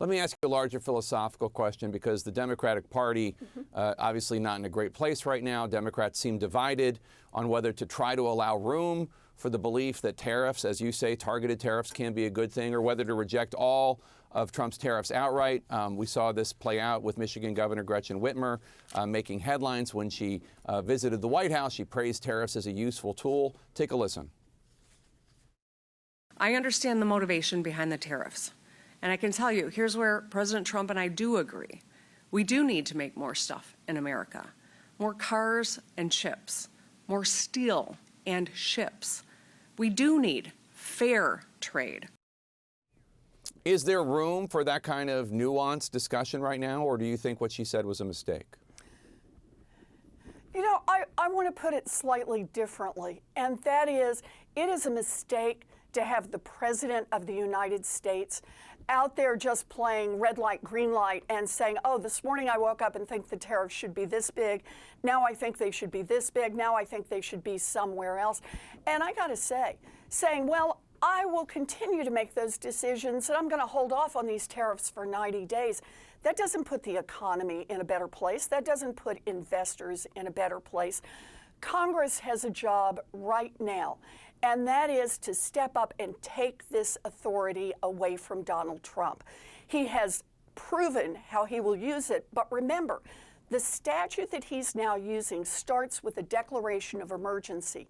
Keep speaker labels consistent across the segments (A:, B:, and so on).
A: Let me ask you a larger philosophical question, because the Democratic Party, obviously not in a great place right now. Democrats seem divided on whether to try to allow room for the belief that tariffs, as you say, targeted tariffs can be a good thing, or whether to reject all of Trump's tariffs outright. We saw this play out with Michigan Governor Gretchen Whitmer making headlines when she visited the White House. She praised tariffs as a useful tool. Take a listen.
B: I understand the motivation behind the tariffs. And I can tell you, here's where President Trump and I do agree. We do need to make more stuff in America. More cars and chips, more steel and ships. We do need fair trade.
A: Is there room for that kind of nuanced discussion right now, or do you think what she said was a mistake?
C: You know, I want to put it slightly differently, and that is, it is a mistake to have the President of the United States out there just playing red light, green light, and saying, oh, this morning I woke up and think the tariffs should be this big. Now I think they should be this big. Now I think they should be somewhere else. And I got to say, saying, well, I will continue to make those decisions, and I'm going to hold off on these tariffs for 90 days. That doesn't put the economy in a better place. That doesn't put investors in a better place. Congress has a job right now, and that is to step up and take this authority away from Donald Trump. He has proven how he will use it, but remember, the statute that he's now using starts with a declaration of emergency.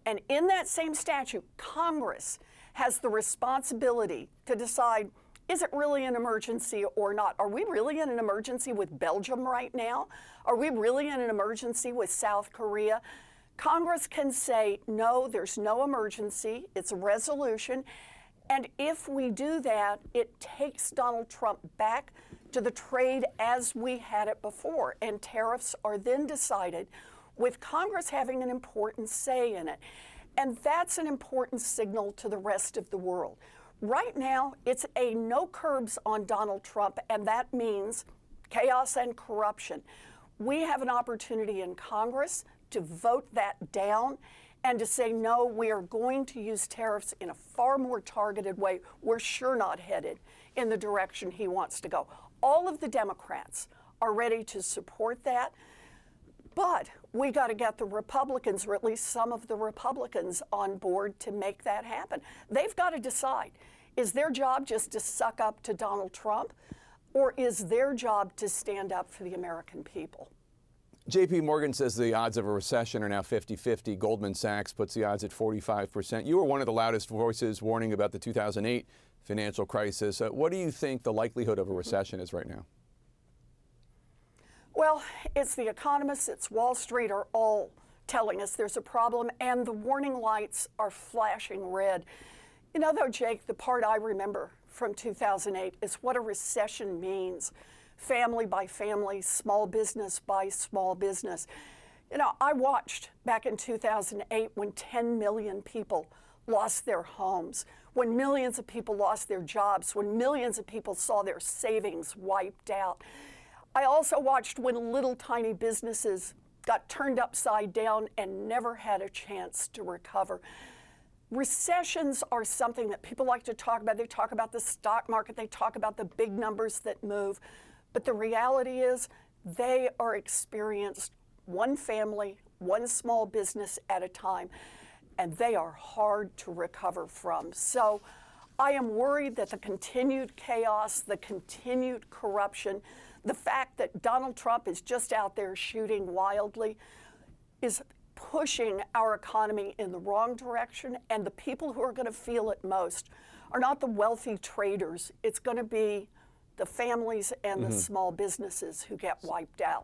C: And in that same statute, Congress has the responsibility to decide, is it really an emergency or not? Are we really in an emergency with Belgium right now? Are we really in an emergency with South Korea? Congress can say, no, there's no emergency. It's a resolution. And if we do that, it takes Donald Trump back to the trade as we had it before. And tariffs are then decided with Congress having an important say in it. And that's an important signal to the rest of the world. Right now, it's a no curbs on Donald Trump, and that means chaos and corruption. We have an opportunity in Congress to vote that down and to say, no, we are going to use tariffs in a far more targeted way. We're sure not headed in the direction he wants to go. All of the Democrats are ready to support that, but we got to get the Republicans, or at least some of the Republicans, on board to make that happen. They've got to decide, is their job just to suck up to Donald Trump, or is their job to stand up for the American people?
A: JP Morgan says the odds of a recession are now 50-50. Goldman Sachs puts the odds at 45%. You were one of the loudest voices warning about the 2008 financial crisis. What do you think the likelihood of a recession is right now?
C: Well, it's the economists, it's Wall Street are all telling us there's a problem, and the warning lights are flashing red. You know, though, Jake, the part I remember from 2008 is what a recession means. Family by family, small business by small business. You know, I watched back in 2008 when 10 million people lost their homes, when millions of people lost their jobs, when millions of people saw their savings wiped out. I also watched when little tiny businesses got turned upside down and never had a chance to recover. Recessions are something that people like to talk about. They talk about the stock market, they talk about the big numbers that move. But the reality is they are experienced one family, one small business at a time, and they are hard to recover from. So I am worried that the continued chaos, the continued corruption, the fact that Donald Trump is just out there shooting wildly is pushing our economy in the wrong direction, and the people who are going to feel it most are not the wealthy traders. It's going to be the families and the small businesses who get wiped out.